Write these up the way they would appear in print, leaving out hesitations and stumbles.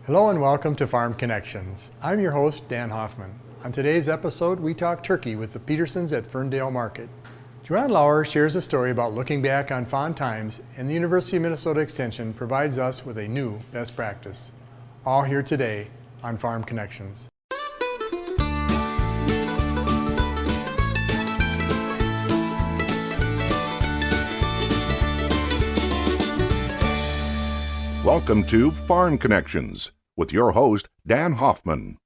Hello and welcome to Farm Connections. I'm your host, Dan Hoffman. On today's episode, we talk turkey with the Petersons at Ferndale Market. JoAnn Lower shares a story about looking back on fond times, and the University of Minnesota Extension provides us with a new best practice. All here today on Farm Connections. Welcome to Farm Connections with your host, Dan Hoffman.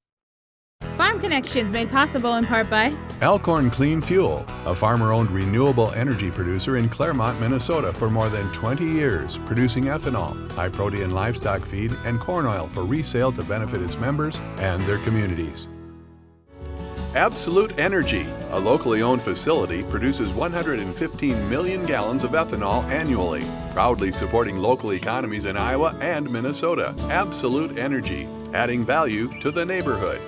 Farm Connections made possible in part by Alcorn Clean Fuel, a farmer-owned renewable energy producer in Claremont, Minnesota for more than 20 years, producing ethanol, high-protein livestock feed, and corn oil for resale to benefit its members and their communities. Absolute Energy, a locally owned facility, produces 115 million gallons of ethanol annually, proudly supporting local economies in Iowa and Minnesota. Absolute Energy, adding value to the neighborhood.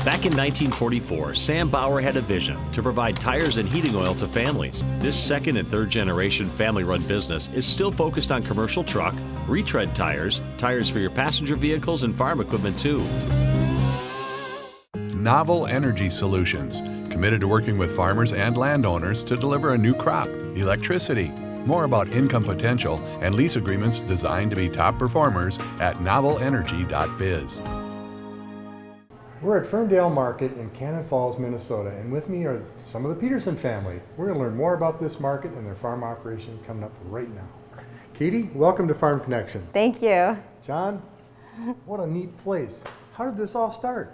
Back in 1944, Sam Bauer had a vision to provide tires and heating oil to families. This second and third generation family-run business is still focused on commercial truck, retread tires, tires for your passenger vehicles, and farm equipment too. Novel Energy Solutions, committed to working with farmers and landowners to deliver a new crop, electricity. More about income potential and lease agreements designed to be top performers at novelenergy.biz. We're at Ferndale Market in Cannon Falls, Minnesota, and with me are some of the Peterson family. We're going to learn more about this market and their farm operation coming up right now. Katie, welcome to Farm Connections. Thank you. John, what a neat place. How did this all start?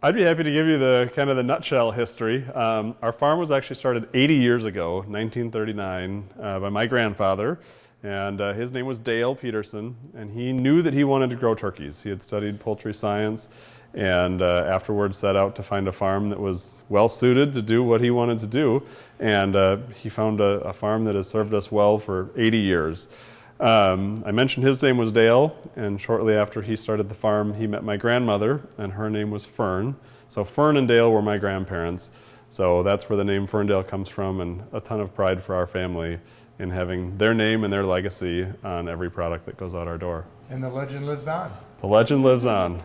I'd be happy to give you the kind of the nutshell history. Our farm was actually started 80 years ago, 1939, by my grandfather, and his name was Dale Peterson, and he knew that he wanted to grow turkeys. He had studied poultry science, and afterwards set out to find a farm that was well suited to do what he wanted to do, and he found a farm that has served us well for 80 years. I mentioned his name was Dale, and shortly after he started the farm, he met my grandmother, and her name was Fern. So Fern and Dale were my grandparents. So that's where the name Ferndale comes from, and a ton of pride for our family in having their name and their legacy on every product that goes out our door. And the legend lives on. The legend lives on.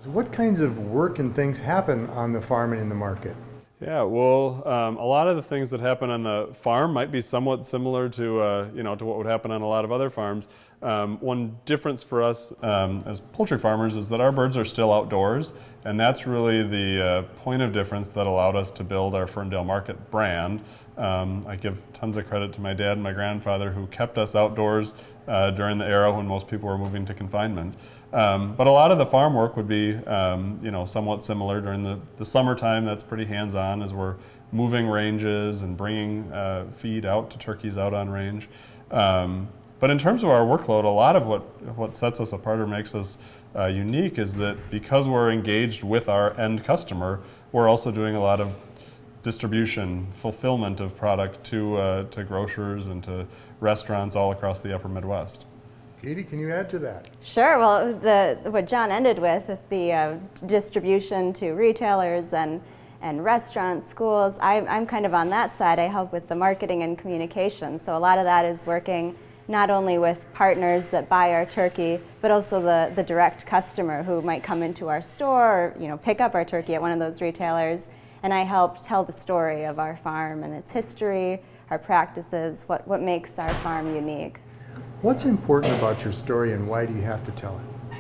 What kinds of work and things happen on the farm and in the market? Yeah, well, a lot of the things that happen on the farm might be somewhat similar to, to what would happen on a lot of other farms. One difference for us as poultry farmers is that our birds are still outdoors, and that's really the point of difference that allowed us to build our Ferndale Market brand. I give tons of credit to my dad and my grandfather who kept us outdoors during the era when most people were moving to confinement. But a lot of the farm work would be, somewhat similar during the summertime. That's pretty hands-on as we're moving ranges and bringing feed out to turkeys out on range. But in terms of our workload, a lot of what sets us apart or makes us unique is that because we're engaged with our end customer, we're also doing a lot of distribution, fulfillment of product to grocers and to restaurants all across the upper Midwest. Katie, can you add to that? Sure. Well, what John ended with is the distribution to retailers and restaurants, schools. I'm kind of on that side. I help with the marketing and communication. So a lot of that is working not only with partners that buy our turkey, but also the direct customer who might come into our store or pick up our turkey at one of those retailers. And I help tell the story of our farm and its history, our practices, what makes our farm unique. What's important about your story and why do you have to tell it?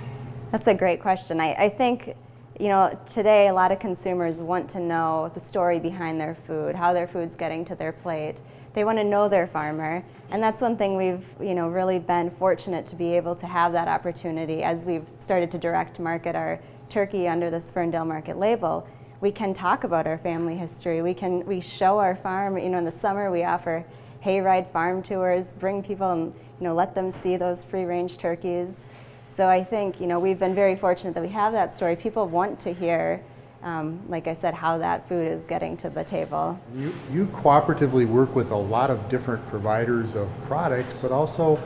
That's a great question. I think, today a lot of consumers want to know the story behind their food, how their food's getting to their plate. They want to know their farmer, and that's one thing we've, really been fortunate to be able to have that opportunity as we've started to direct market our turkey under this Ferndale Market label. We can talk about our family history. We show our farm. In the summer we offer hayride farm tours, bring people and let them see those free-range turkeys. So I think we've been very fortunate that we have that story. People want to hear, like I said, how that food is getting to the table. You cooperatively work with a lot of different providers of products, but also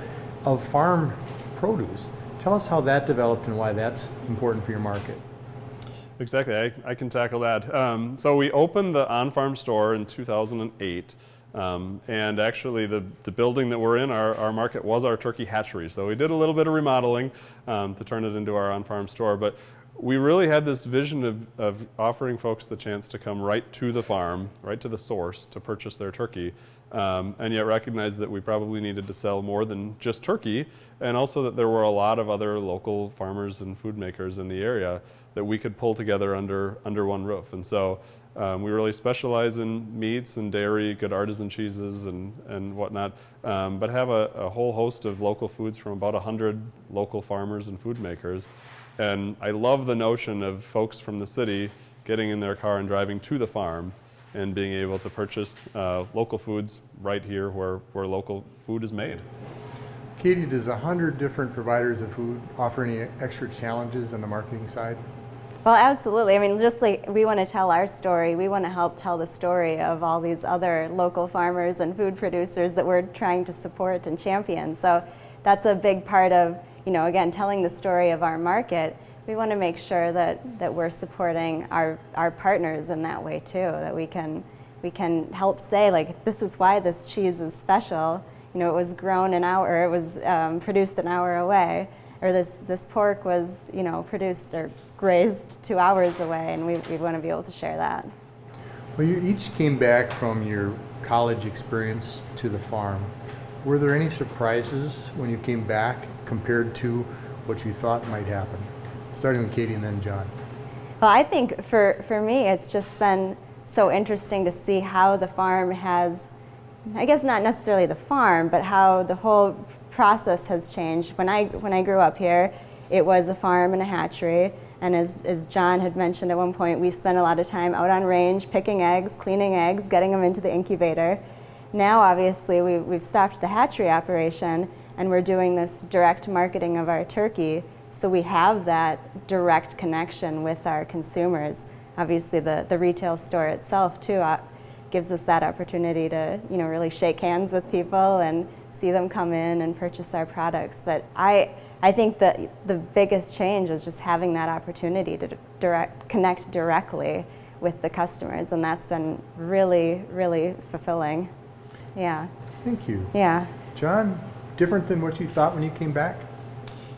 of farm produce. Tell us how that developed and why that's important for your market. Exactly, I can tackle that. So we opened the on-farm store in 2008. And actually the building that we're in, our market, was our turkey hatchery. So we did a little bit of remodeling to turn it into our on-farm store. But we really had this vision of offering folks the chance to come right to the farm, right to the source, to purchase their turkey, and yet recognize that we probably needed to sell more than just turkey, and also that there were a lot of other local farmers and food makers in the area that we could pull together under one roof. And so we really specialize in meats and dairy, good artisan cheeses and whatnot, but have a whole host of local foods from about 100 local farmers and food makers. And I love the notion of folks from the city getting in their car and driving to the farm and being able to purchase local foods right here where local food is made. Katie, does 100 different providers of food offer any extra challenges on the marketing side? Well, absolutely. I mean, just like we want to tell our story, we want to help tell the story of all these other local farmers and food producers that we're trying to support and champion. So that's a big part of, again, telling the story of our market. We want to make sure that we're supporting our partners in that way too, that we can help say, like, this is why this cheese is special. It was grown an hour, it was produced an hour away, or this pork was, produced or grazed 2 hours away, and we want to be able to share that. Well, you each came back from your college experience to the farm. Were there any surprises when you came back compared to what you thought might happen? Starting with Katie and then John. Well, I think for me, it's just been so interesting to see how the farm has, I guess not necessarily the farm, but how the whole process has changed. When I grew up here, it was a farm and a hatchery, and as John had mentioned at one point, we spent a lot of time out on range picking eggs, cleaning eggs, getting them into the incubator. Now, obviously, we've stopped the hatchery operation, and we're doing this direct marketing of our turkey, so we have that direct connection with our consumers. Obviously, the retail store itself, too, gives us that opportunity to, really shake hands with people and see them come in and purchase our products. But I think that the biggest change is just having that opportunity to connect directly with the customers, and that's been really, really fulfilling. Yeah. Thank you. Yeah. John, different than what you thought when you came back?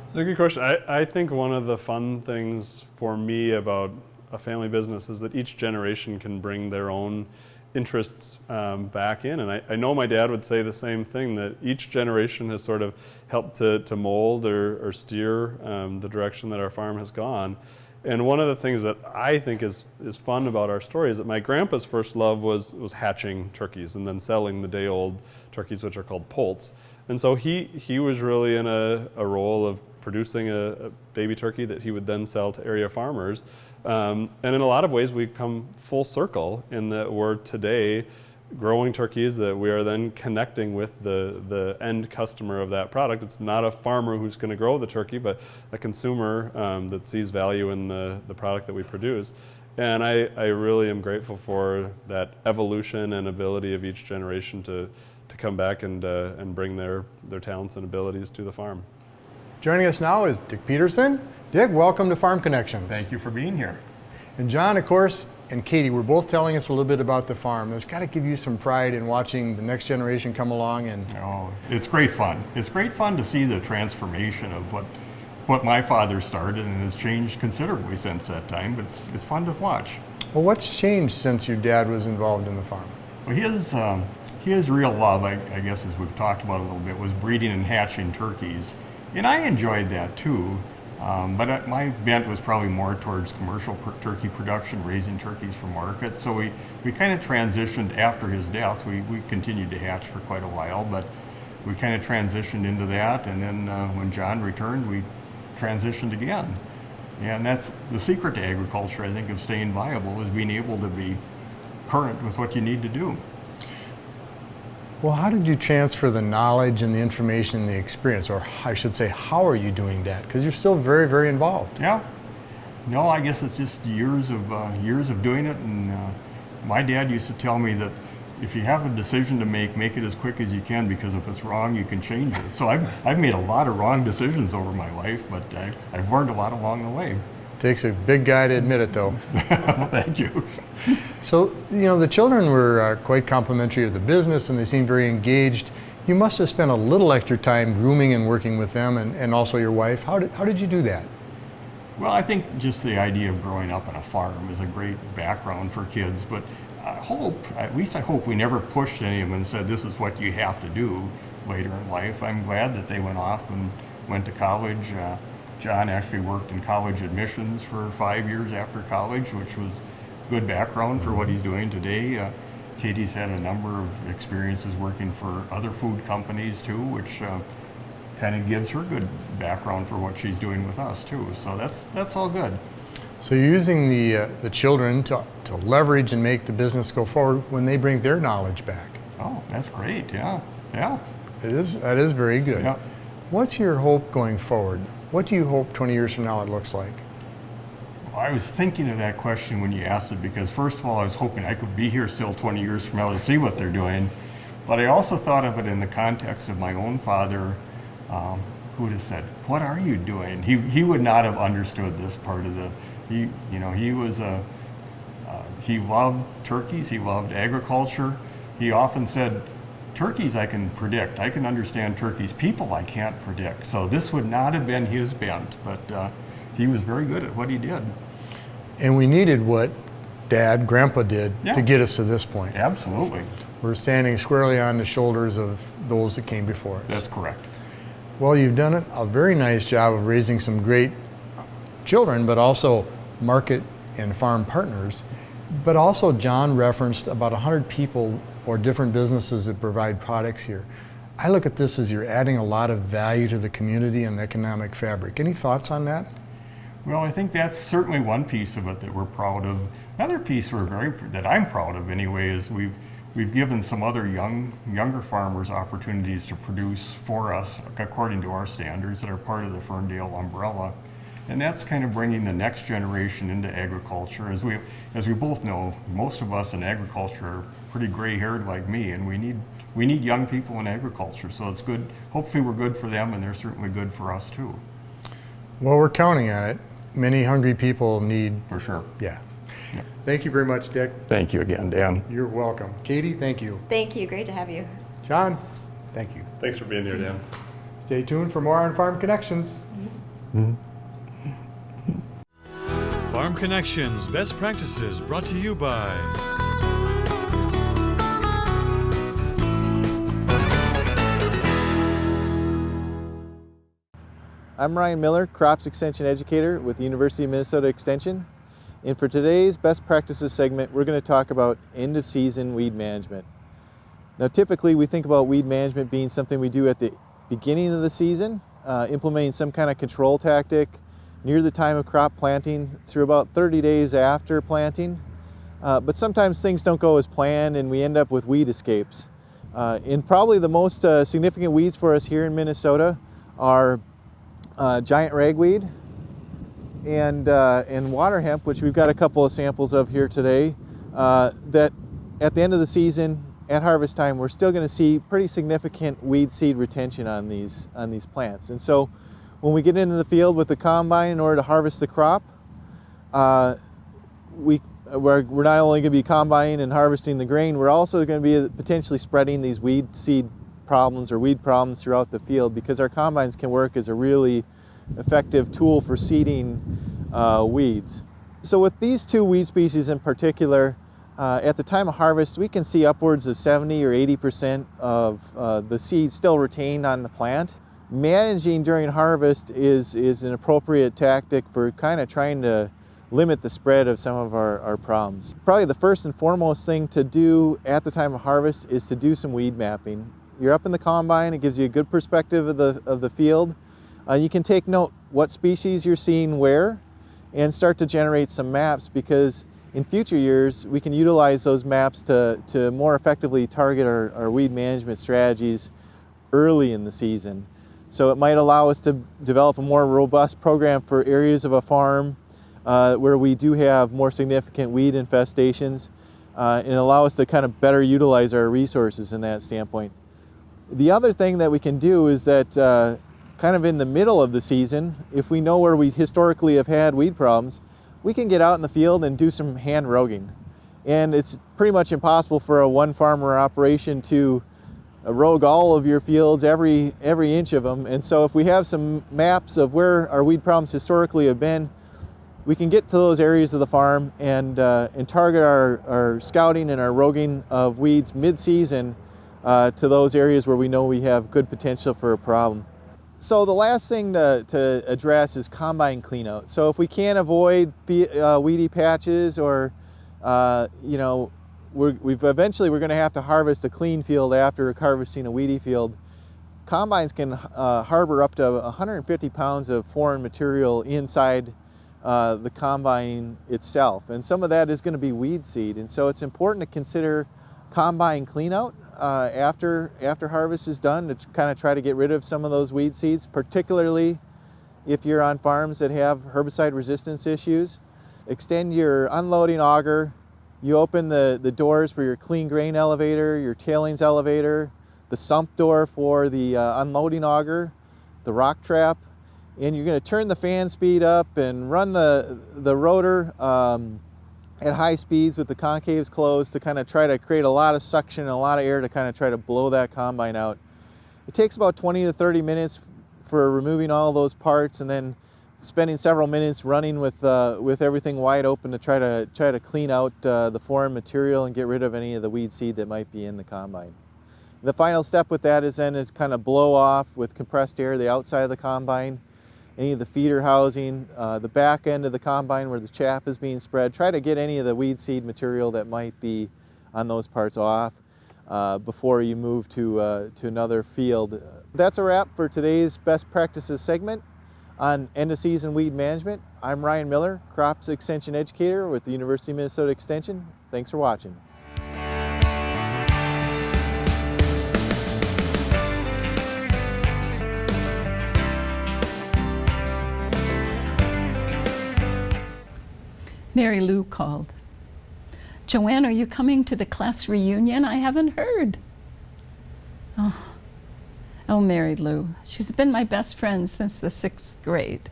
It's a good question. I think one of the fun things for me about a family business is that each generation can bring their own interests back in. And I know my dad would say the same thing, that each generation has sort of helped to mold or steer the direction that our farm has gone. And one of the things that I think is fun about our story is that my grandpa's first love was hatching turkeys and then selling the day-old turkeys, which are called poults. And so he was really in a role of producing a baby turkey that he would then sell to area farmers. And in a lot of ways, we've come full circle in that we're today growing turkeys that we are then connecting with the end customer of that product. It's not a farmer who's going to grow the turkey, but a consumer that sees value in the product that we produce. And I really am grateful for that evolution and ability of each generation to come back and bring their talents and abilities to the farm. Joining us now is Dick Peterson. Dick, welcome to Farm Connections. Thank you for being here. And John, of course, and Katie were both telling us a little bit about the farm. It's got to give you some pride in watching the next generation come along. And Oh, it's great fun. It's great fun to see the transformation of what my father started, and has changed considerably since that time, but it's fun to watch. well, what's changed since your dad was involved in the farm? Well, his real love, I guess, as we've talked about a little bit, was breeding and hatching turkeys. And I enjoyed that too, but my bent was probably more towards commercial turkey production, raising turkeys for market. So we kind of transitioned after his death. We continued to hatch for quite a while, but we kind of transitioned into that. And then when John returned, we transitioned again. And that's the secret to agriculture, I think, of staying viable, is being able to be current with what you need to do. Well, how did you transfer the knowledge and the information and the experience, or I should say, how are you doing that? Because you're still very, very involved. Yeah. No, I guess it's just years of doing it. And my dad used to tell me that if you have a decision to make it as quick as you can, because if it's wrong, you can change it. So I've made a lot of wrong decisions over my life, but I've learned a lot along the way. Takes a big guy to admit it, though. Thank you. So, the children were quite complimentary of the business and they seemed very engaged. You must have spent a little extra time grooming and working with them and also your wife. How did you do that? Well, I think just the idea of growing up on a farm is a great background for kids, but at least I hope we never pushed any of them and said, this is what you have to do later in life. I'm glad that they went off and went to college. John actually worked in college admissions for 5 years after college, which was good background for what he's doing today. Katie's had a number of experiences working for other food companies too, which kind of gives her good background for what she's doing with us too. So that's all good. So you're using the children to leverage and make the business go forward when they bring their knowledge back. Oh, that's great. Yeah. That is very good. Yeah. What's your hope going forward? What do you hope 20 years from now it looks like? I was thinking of that question when you asked it because first of all, I was hoping I could be here still 20 years from now to see what they're doing. But I also thought of it in the context of my own father, who would have said, "What are you doing?" He would not have understood this part of he loved turkeys, he loved agriculture. He often said, turkeys I can predict, I can understand turkeys. People I can't predict. So this would not have been his bent, but he was very good at what he did. And we needed what Grandpa did Yeah. to get us to this point. Absolutely. We're standing squarely on the shoulders of those that came before us. That's correct. Well, you've done a very nice job of raising some great children, but also market and farm partners. But also John referenced about 100 people or different businesses that provide products here. I look at this as you're adding a lot of value to the community and the economic fabric. Any thoughts on that? Well, I think that's certainly one piece of it that we're proud of. Another piece that I'm proud of anyway is we've given some other younger farmers opportunities to produce for us according to our standards that are part of the Ferndale umbrella. And that's kind of bringing the next generation into agriculture. As we both know, most of us in agriculture are pretty gray-haired like me, and we need young people in agriculture. So it's good. Hopefully we're good for them, and they're certainly good for us too. Well, we're counting on it. Many hungry people need. For sure. Yeah. Thank you very much, Dick. Thank you again, Dan. You're welcome. Katie, thank you. Thank you. Great to have you. John, thank you. Thanks for being here, Dan. Stay tuned for more on Farm Connections. Farm Connections Best Practices brought to you by I'm Ryan Miller, Crops Extension Educator with the University of Minnesota Extension. And for today's Best Practices segment, we're going to talk about end-of-season weed management. Now typically we think about weed management being something we do at the beginning of the season, implementing some kind of control tactic near the time of crop planting through about 30 days after planting. But sometimes things don't go as planned and we end up with weed escapes. And probably the most significant weeds for us here in Minnesota are giant ragweed and water hemp, which we've got a couple of samples of here today, that at the end of the season, at harvest time, we're still going to see pretty significant weed seed retention on these plants. And so when we get into the field with the combine in order to harvest the crop, we're not only going to be combining and harvesting the grain, we're also going to be potentially spreading these weed seed problems or weed problems throughout the field, because our combines can work as a really effective tool for seeding weeds. So with these two weed species in particular, at the time of harvest, we can see upwards of 70 or 80% of the seed still retained on the plant. Managing during harvest is an appropriate tactic for kind of trying to limit the spread of some of our problems. Probably the first and foremost thing to do at the time of harvest is to do some weed mapping. You're up in the combine, it gives you a good perspective of the field. You can take note what species you're seeing where and start to generate some maps, because in future years we can utilize those maps to more effectively target our weed management strategies early in the season. So it might allow us to develop a more robust program for areas of a farm where we do have more significant weed infestations, and allow us to kind of better utilize our resources in that standpoint. The other thing that we can do is that kind of in the middle of the season, if we know where we historically have had weed problems, we can get out in the field and do some hand roguing. And it's pretty much impossible for a one farmer operation to rogue all of your fields, every inch of them. And so if we have some maps of where our weed problems historically have been, we can get to those areas of the farm and target our scouting and our roguing of weeds mid-season to those areas where we know we have good potential for a problem. So the last thing to address is combine cleanout. So if we can't avoid weedy patches, or you know, we're going to have to harvest a clean field after harvesting a weedy field. Combines can harbor up to 150 pounds of foreign material inside the combine itself, and some of that is going to be weed seed. And so it's important to consider combine cleanout after harvest is done, to kind of try to get rid of some of those weed seeds, particularly if you're on farms that have herbicide resistance issues. Extend your unloading auger. You open the doors for your clean grain elevator, your tailings elevator, the sump door for the unloading auger, the rock trap, and you're going to turn the fan speed up and run the rotor at high speeds with the concaves closed to kind of try to create a lot of suction and a lot of air to kind of try to blow that combine out. It takes about 20 to 30 minutes for removing all those parts, and then spending several minutes running with everything wide open to try to clean out the foreign material and get rid of any of the weed seed that might be in the combine. The final step with that is then to kind of blow off with compressed air the outside of the combine, any of the feeder housing, the back end of the combine where the chaff is being spread. Try to get any of the weed seed material that might be on those parts off before you move to another field. That's a wrap for today's Best Practices segment on end of season weed management. I'm Ryan Miller, Crops Extension Educator with the University of Minnesota Extension. Thanks for watching. Mary Lou called. Joanne, are you coming to the class reunion? I haven't heard. Oh, Mary Lou. She's been my best friend since the 6th grade.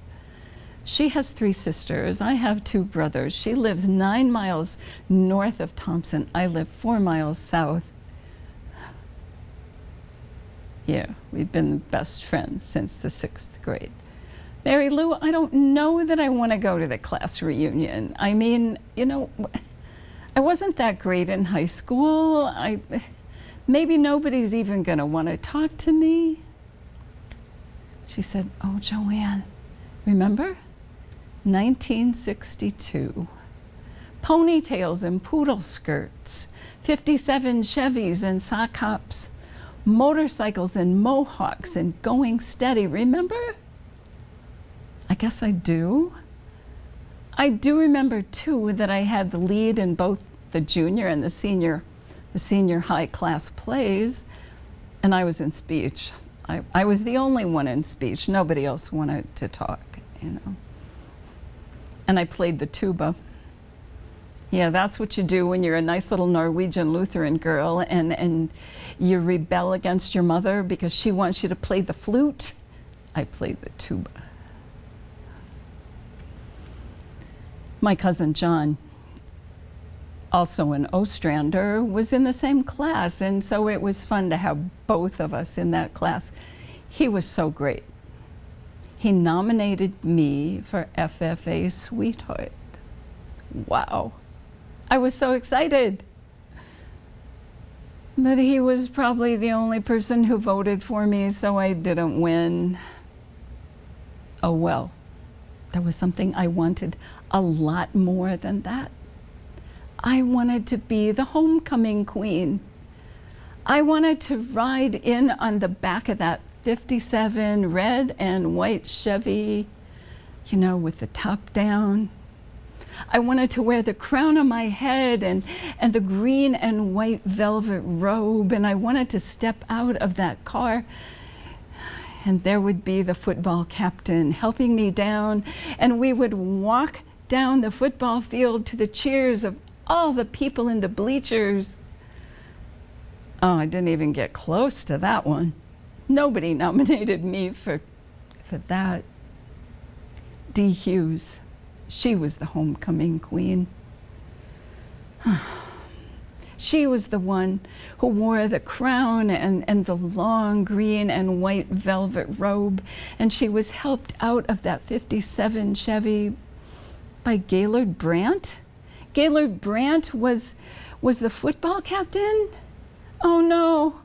She has 3 sisters. I have 2 brothers. She lives 9 miles north of Thompson. I live 4 miles south. Yeah, we've been best friends since the 6th grade. Mary Lou, I don't know that I want to go to the class reunion. I mean, you know, I wasn't that great in high school. Maybe nobody's even going to want to talk to me. She said, oh, Joanne, remember? 1962. Ponytails and poodle skirts, 57 Chevys and sock hops, motorcycles and mohawks and going steady, remember? I guess I do. I do remember, too, that I had the lead in both the junior and the senior high class plays, and I was in speech. I was the only one in speech. Nobody else wanted to talk, you know. And I played the tuba. Yeah, that's what you do when you're a nice little Norwegian Lutheran girl and you rebel against your mother because she wants you to play the flute. I played the tuba. My cousin John, also an Ostrander, was in the same class, and so it was fun to have both of us in that class. He was so great. He nominated me for FFA Sweetheart. Wow. I was so excited. But he was probably the only person who voted for me, so I didn't win. Oh well. There was something I wanted a lot more than that. I wanted to be the homecoming queen. I wanted to ride in on the back of that 57 red and white Chevy, you know, with the top down. I wanted to wear the crown on my head and the green and white velvet robe, and I wanted to step out of that car, and there would be the football captain helping me down, and we would walk down the football field to the cheers of all the people in the bleachers. Oh, I didn't even get close to that one. Nobody nominated me for for that. Dee Hughes, she was the homecoming queen. She was the one who wore the crown and the long green and white velvet robe, and she was helped out of that 57 Chevy by Gaylord Brandt. Gaylord Brandt was the football captain? Oh no,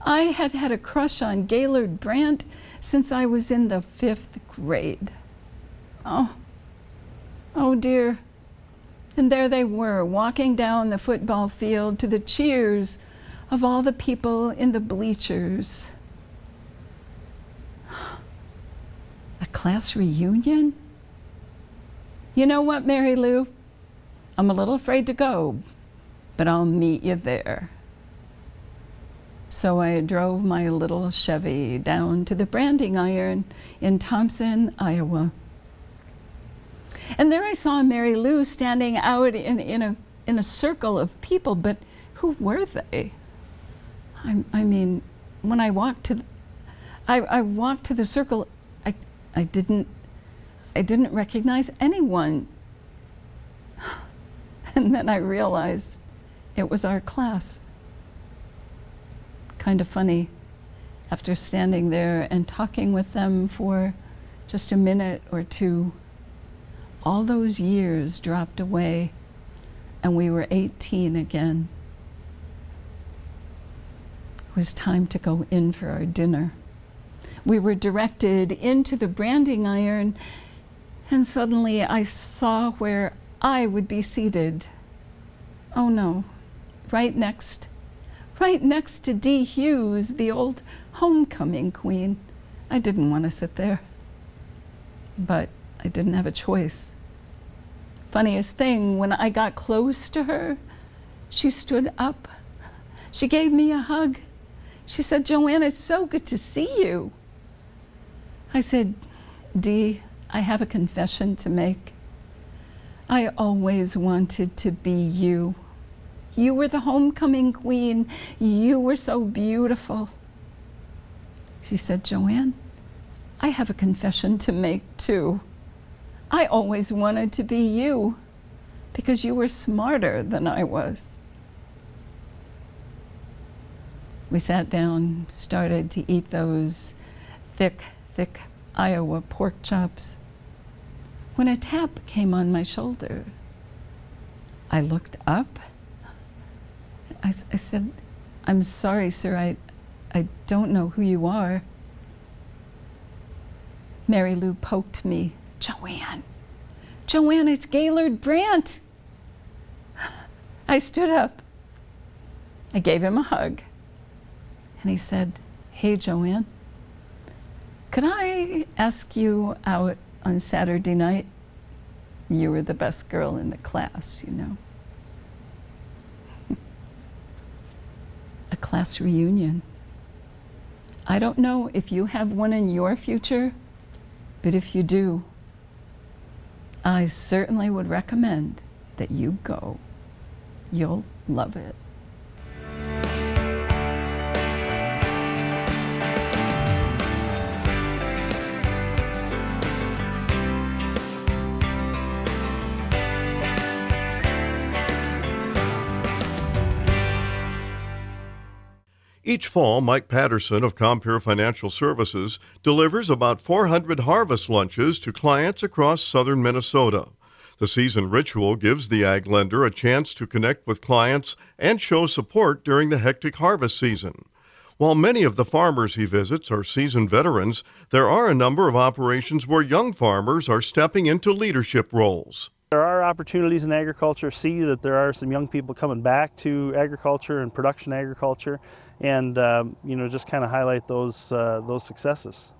I had had a crush on Gaylord Brandt since I was in the 5th grade. Oh dear. And there they were, walking down the football field to the cheers of all the people in the bleachers. A class reunion? You know what, Mary Lou? I'm a little afraid to go, but I'll meet you there. So I drove my little Chevy down to the branding iron in Thompson, Iowa. And there I saw Mary Lou standing out in a circle of people, but who were they? I mean, when I walked to the circle, I didn't recognize anyone. And then I realized it was our class. Kind of funny, after standing there and talking with them for just a minute or two, all those years dropped away and we were 18 again. It was time to go in for our dinner. We were directed into the branding iron, and suddenly I saw where I would be seated. Oh no, right next to Dee Hughes, the old homecoming queen. I didn't want to sit there, but I didn't have a choice. Funniest thing, when I got close to her, she stood up. She gave me a hug. She said, "Joanne, it's so good to see you." I said, "Dee, I have a confession to make. I always wanted to be you. You were the homecoming queen. You were so beautiful." She said, "Joanne, I have a confession to make too. I always wanted to be you because you were smarter than I was." We sat down, started to eat those thick Iowa pork chops, when a tap came on my shoulder. I looked up. I said, "I'm sorry, sir, I don't know who you are." Mary Lou poked me. Joanne, it's Gaylord Brandt." I stood up. I gave him a hug. And he said, "Hey, Joanne, could I ask you out on Saturday night? You were the best girl in the class, you know." A class reunion. I don't know if you have one in your future, but if you do, I certainly would recommend that you go. You'll love it. Each fall, Mike Patterson of Compere Financial Services delivers about 400 harvest lunches to clients across southern Minnesota. The season ritual gives the ag lender a chance to connect with clients and show support during the hectic harvest season. While many of the farmers he visits are seasoned veterans, there are a number of operations where young farmers are stepping into leadership roles. There are opportunities in agriculture. See that there are some young people coming back to agriculture and production agriculture, and just kind of highlight those successes.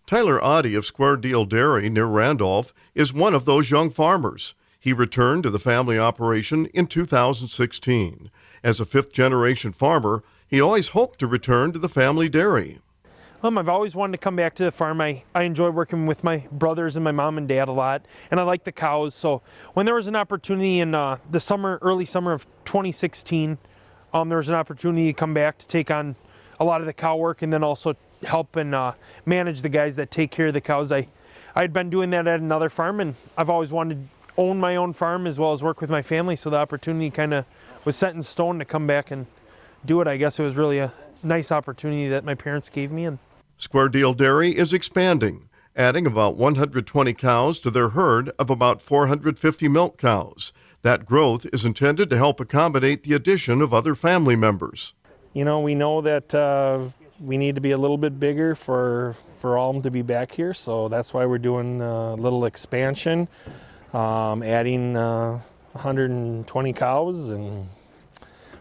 Tyler Oddie of Square Deal Dairy near Randolph is one of those young farmers. He returned to the family operation in 2016. As a fifth-generation farmer, he always hoped to return to the family dairy. I've always wanted to come back to the farm. I enjoy working with my brothers and my mom and dad a lot, and I like the cows. So when there was an opportunity in the early summer of 2016, there was an opportunity to come back to take on a lot of the cow work and then also help and manage the guys that take care of the cows. I'd been doing that at another farm, and I've always wanted to own my own farm as well as work with my family, so the opportunity kind of was set in stone to come back and do it. I guess it was really a nice opportunity that my parents gave me. And Square Deal Dairy is expanding, adding about 120 cows to their herd of about 450 milk cows. That growth is intended to help accommodate the addition of other family members. You know, we know that we need to be a little bit bigger for all of them to be back here, so that's why we're doing a little expansion, adding 120 cows, and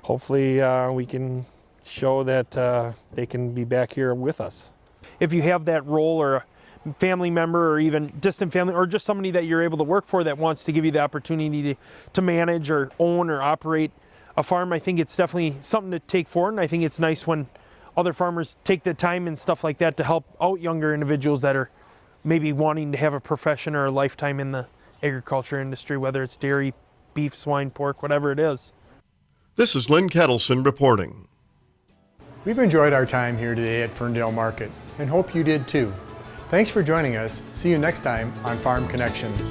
hopefully we can show that they can be back here with us. if you have that role or a family member or even distant family or just somebody that you're able to work for that wants to give you the opportunity to manage or own or operate a farm, I think it's definitely something to take forward. And I think it's nice when other farmers take the time and stuff like that to help out younger individuals that are maybe wanting to have a profession or a lifetime in the agriculture industry, whether it's dairy, beef, swine, pork, whatever it is. This is Lynn Ketelsen reporting. We've enjoyed our time here today at Ferndale Market and hope you did too. Thanks for joining us. See you next time on Farm Connections.